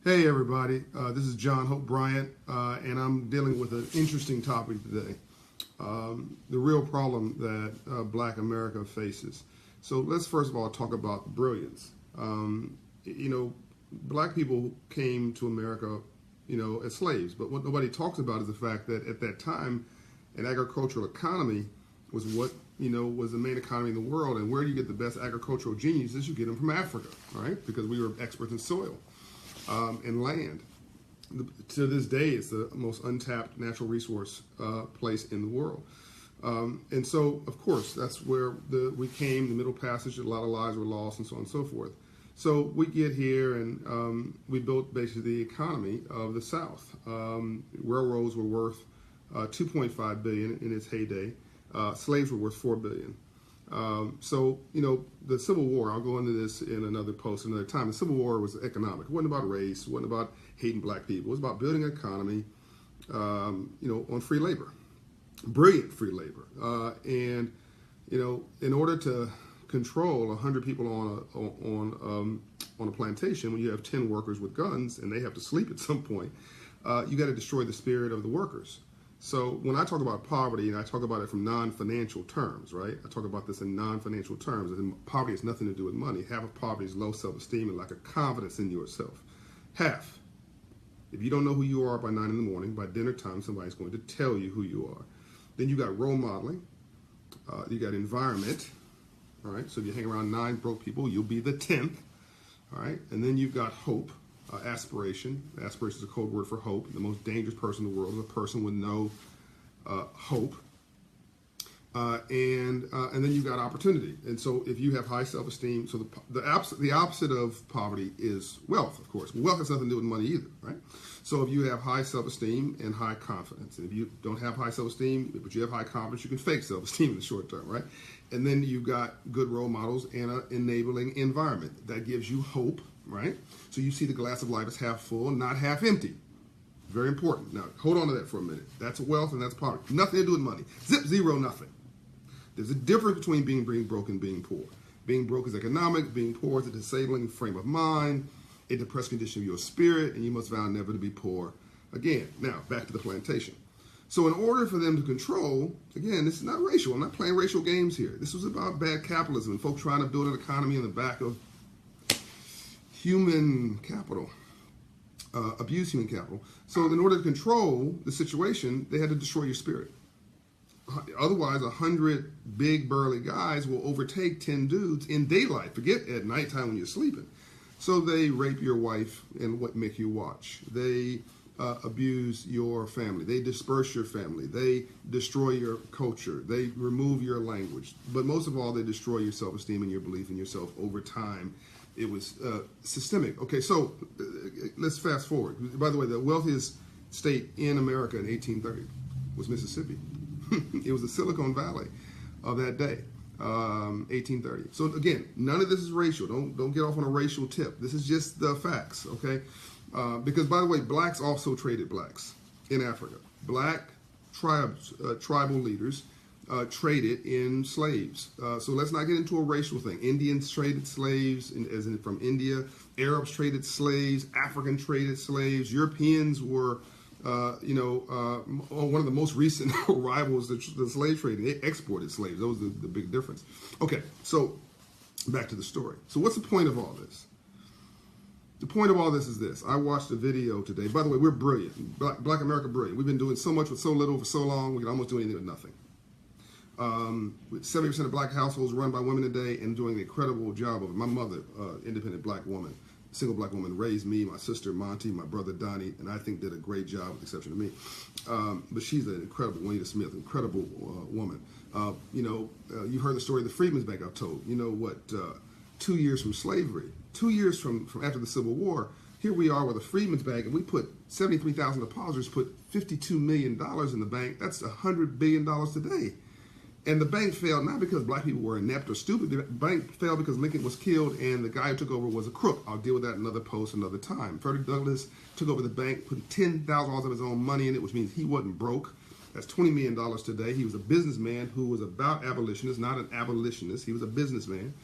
Hey everybody, this is John Hope Bryant, and I'm dealing with an interesting topic today. The real problem that Black America faces. So let's first of all talk about the brilliance. Black people came to America, as slaves, but what nobody talks about is the fact that at that time, an agricultural economy was what was the main economy in the world. And where do you get the best agricultural geniuses? You get them from Africa, right? Because we were experts in soil. And land. To this day, it's the most untapped natural resource place in the world. And so, of course, that's where we came, the Middle Passage, a lot of lives were lost, and so on and so forth. So we get here, and we built basically the economy of the South. Railroads were worth $2.5 billion in its heyday. Slaves were worth $4 billion. The Civil War, I'll go into this in another post another time. The Civil War was economic. It wasn't about race. It wasn't about hating black people. It was about building an economy, on free labor, brilliant free labor. In order to control 100 people on a plantation, when you have 10 workers with guns and they have to sleep at some point, you got to destroy the spirit of the workers. So when I talk about poverty, and I talk about it from non-financial terms, right? I talk about this in non-financial terms. And poverty has nothing to do with money. Half of poverty is low self-esteem and lack of confidence in yourself. Half. If you don't know who you are by 9 in the morning, by dinner time, somebody's going to tell you who you are. Then you got role modeling. You got environment. All right. So if you hang around 9 broke people, you'll be the 10th. All right. And then you've got hope. Aspiration. Aspiration is a code word for hope. The most dangerous person in the world is a person with no hope. And then you've got opportunity. And so if you have high self-esteem, so the opposite of poverty is wealth, of course. Wealth has nothing to do with money either, right? So if you have high self-esteem and high confidence, and if you don't have high self-esteem, but you have high confidence, you can fake self-esteem in the short term, right? And then you've got good role models and an enabling environment that gives you hope, right? So you see the glass of life as half full, not half empty. Very important. Now, hold on to that for a minute. That's wealth and that's poverty. Nothing to do with money. Zip, zero, nothing. There's a difference between being broke and being poor. Being broke is economic. Being poor is a disabling frame of mind, a depressed condition of your spirit, and you must vow never to be poor again. Now, back to the plantation. So in order for them to control, again, this is not racial. I'm not playing racial games here. This was about bad capitalism and folks trying to build an economy on the back of human capital, abuse human capital. So in order to control the situation, they had to destroy your spirit. Otherwise, 100 big burly guys will overtake 10 dudes in daylight. Forget at nighttime when you're sleeping. So they rape your wife and make you watch. They abuse your family. They disperse your family. They destroy your culture. They remove your language. But most of all, they destroy your self-esteem and your belief in yourself over time. It was systemic. Okay, so let's fast forward. By the way, the wealthiest state in America in 1830 was Mississippi. It was the Silicon Valley of that day, 1830. So again, none of this is racial. Don't get off on a racial tip. This is just the facts, okay? Because by the way, blacks also traded blacks in Africa. Black tribal leaders traded in slaves. So let's not get into a racial thing. Indians traded slaves, from India. Arabs traded slaves. African traded slaves. Europeans were, one of the most recent rivals to the slave trading. They exported slaves. That was the big difference. Okay, so back to the story. So what's the point of all this? The point of all this is this. I watched a video today. By the way, we're brilliant. Black America brilliant. We've been doing so much with so little for so long, we can almost do anything with nothing. 70% of black households run by women today and doing an incredible job of it. My mother, independent black woman, single black woman, raised me, my sister Monty, my brother Donnie, and I think did a great job with the exception of me. But she's an incredible, Juanita Smith, incredible woman. You heard the story of the Freedmen's Bank I've told. 2 years from slavery, 2 years from after the Civil War, here we are with a Freedmen's Bank, and we put 73,000 depositors, put $52 million in the bank. That's $100 billion today. And the bank failed not because black people were inept or stupid. The bank failed because Lincoln was killed and the guy who took over was a crook. I'll deal with that in another post another time. Frederick Douglass took over the bank, put $10,000 of his own money in it, which means he wasn't broke. That's $20 million today. He was a businessman who was about abolitionists, not an abolitionist. He was a businessman,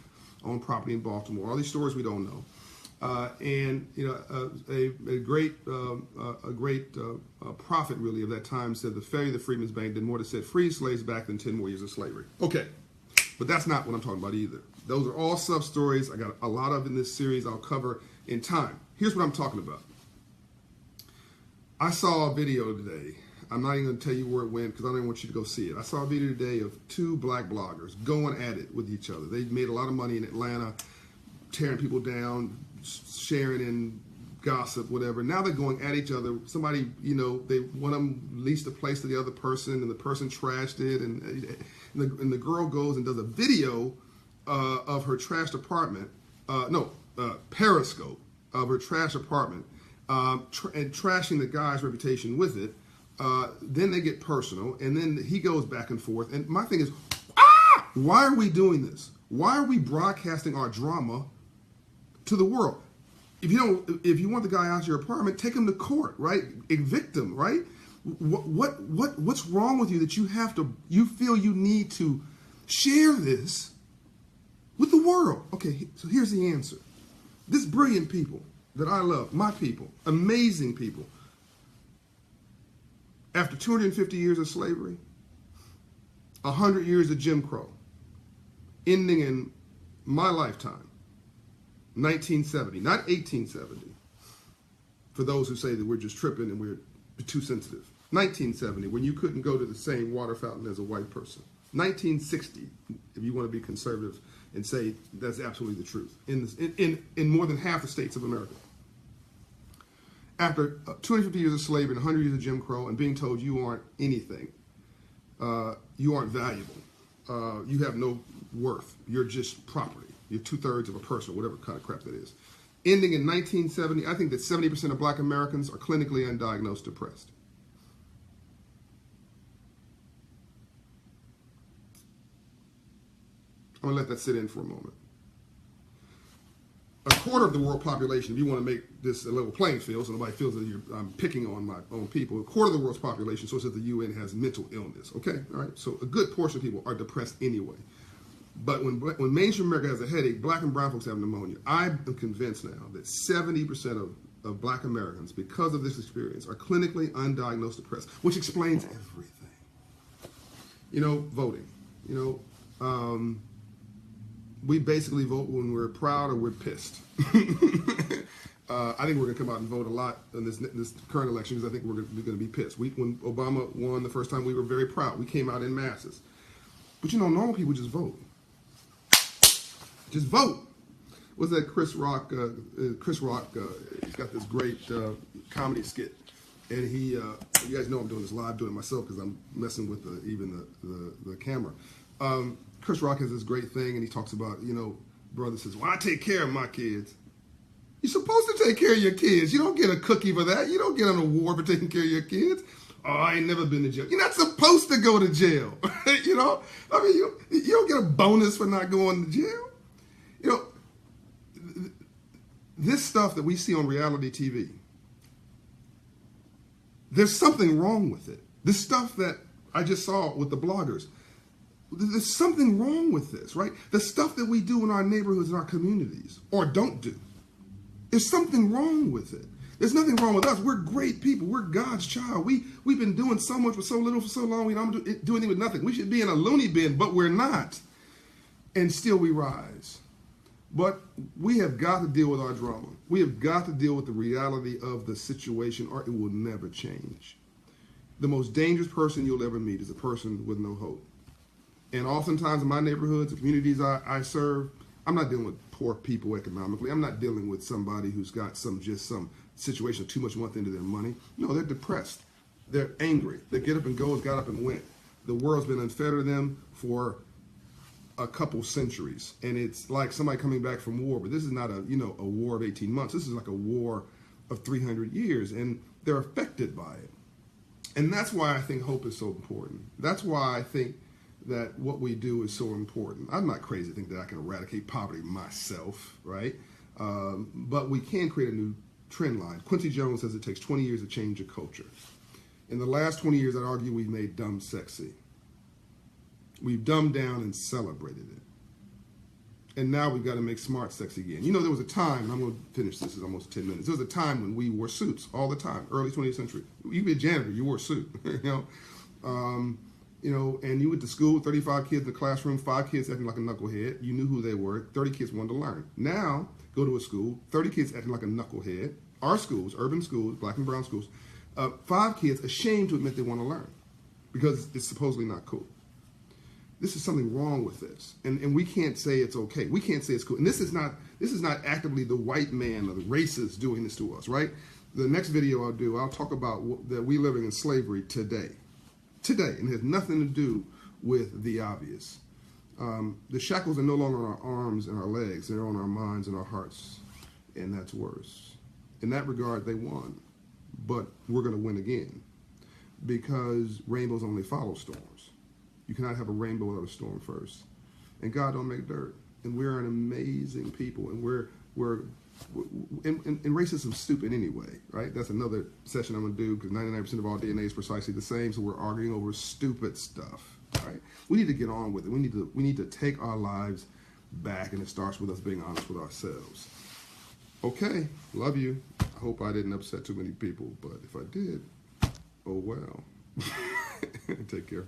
owned property in Baltimore. All these stories we don't know. And a great prophet really of that time said the failure of the Freedmen's Bank did more to set free slaves back than 10 more years of slavery. Okay, but that's not what I'm talking about either. Those are all sub stories. I got a lot of in this series I'll cover in time. Here's what I'm talking about. I saw a video today. I'm not even going to tell you where it went because I don't even want you to go see it. I saw a video today of two black bloggers going at it with each other. They made a lot of money in Atlanta, tearing people down, sharing in gossip, whatever. Now they're going at each other. Somebody, they one of them leased a place to the other person, and the person trashed it, and the girl goes and does a video of her trashed apartment. Periscope of her trash apartment, and trashing the guy's reputation with it. Then they get personal, and then he goes back and forth. And my thing is, why are we doing this? Why are we broadcasting our drama to the world? If you want the guy out of your apartment, take him to court, right? Evict him, right? What's wrong with you that you feel you need to share this with the world? Okay, so here's the answer. This brilliant people that I love, my people, amazing people, after 250 years of slavery, 100 years of Jim Crow, ending in my lifetime, 1970, not 1870, for those who say that we're just tripping and we're too sensitive. 1970, when you couldn't go to the same water fountain as a white person. 1960, if you want to be conservative and say that's absolutely the truth, in more than half the states of America. After 250 years of slavery and 100 years of Jim Crow and being told you aren't anything, you aren't valuable, you have no worth, you're just property, you're 2/3 of a person, whatever kind of crap that is. Ending in 1970, I think that 70% of black Americans are clinically undiagnosed depressed. I'm going to let that sit in for a moment. A quarter of the world population, if you want to make this a level playing field so nobody feels that I'm picking on my own people, a quarter of the world's population, so says the UN, has mental illness, okay? All right, so a good portion of people are depressed anyway. But when mainstream America has a headache, black and brown folks have pneumonia. I am convinced now that 70% of black Americans, because of this experience, are clinically undiagnosed depressed, which explains everything. Voting. We basically vote when we're proud or we're pissed. I think we're going to come out and vote a lot in this current election because I think we're going to be pissed. When Obama won the first time, we were very proud. We came out in masses. But normal people just vote. Just vote. What's that Chris Rock? He's got this great comedy skit. And you guys know I'm doing this live, doing it myself because I'm messing with even the camera. Chris Rock has this great thing, and he talks about, brother says, well, I take care of my kids. You're supposed to take care of your kids. You don't get a cookie for that. You don't get an award for taking care of your kids. Oh, I ain't never been to jail. You're not supposed to go to jail. You don't get a bonus for not going to jail. This stuff that we see on reality TV, there's something wrong with it. This stuff that I just saw with the bloggers, there's something wrong with this, right? The stuff that we do in our neighborhoods and our communities, or don't do, there's something wrong with it. There's nothing wrong with us. We're great people. We're God's child. We've been doing so much with so little for so long. We don't do anything with nothing. We should be in a loony bin, but we're not. And still we rise. But we have got to deal with our drama. We have got to deal with the reality of the situation, or it will never change. The most dangerous person you'll ever meet is a person with no hope. And oftentimes in my neighborhoods, the communities I serve, I'm not dealing with poor people economically. I'm not dealing with somebody who's got some situation of too much one thing to their money. No, they're depressed. They're angry. They get up and goes, got up and went. The world's been unfair to them for a couple centuries. And it's like somebody coming back from war, but this is not a war of 18 months. This is like a war of 300 years, and they're affected by it. And that's why I think hope is so important. That's why I think that what we do is so important. I'm not crazy to think that I can eradicate poverty myself, right? But we can create a new trend line. Quincy Jones says it takes 20 years to change a culture. In the last 20 years, I'd argue we've made dumb sexy. We've dumbed down and celebrated it. And now we've got to make smart sex again. You know, there was a time, and I'm going to finish this, it's almost 10 minutes. There was a time when we wore suits all the time, early 20th century. You be a janitor, you wore a suit, and you went to school, 35 kids in the classroom, 5 kids acting like a knucklehead. You knew who they were, 30 kids wanted to learn. Now, go to a school, 30 kids acting like a knucklehead. Our schools, urban schools, black and brown schools, 5 kids ashamed to admit they want to learn because it's supposedly not cool. This is something wrong with this, and we can't say it's okay. We can't say it's cool. And this is not actively the white man or the racists doing this to us, right? The next video I'll talk about that we living in slavery today, and it has nothing to do with the obvious. The shackles are no longer on our arms and our legs; they're on our minds and our hearts, and that's worse. In that regard, they won, but we're going to win again because rainbows only follow storms. You cannot have a rainbow without a storm first. And God don't make dirt. And we're an amazing people. And and racism's stupid anyway, right? That's another session I'm going to do because 99% of all DNA is precisely the same. So we're arguing over stupid stuff, right? We need to get on with it. We need to take our lives back, and it starts with us being honest with ourselves. Okay, love you. I hope I didn't upset too many people, but if I did, oh well. Take care.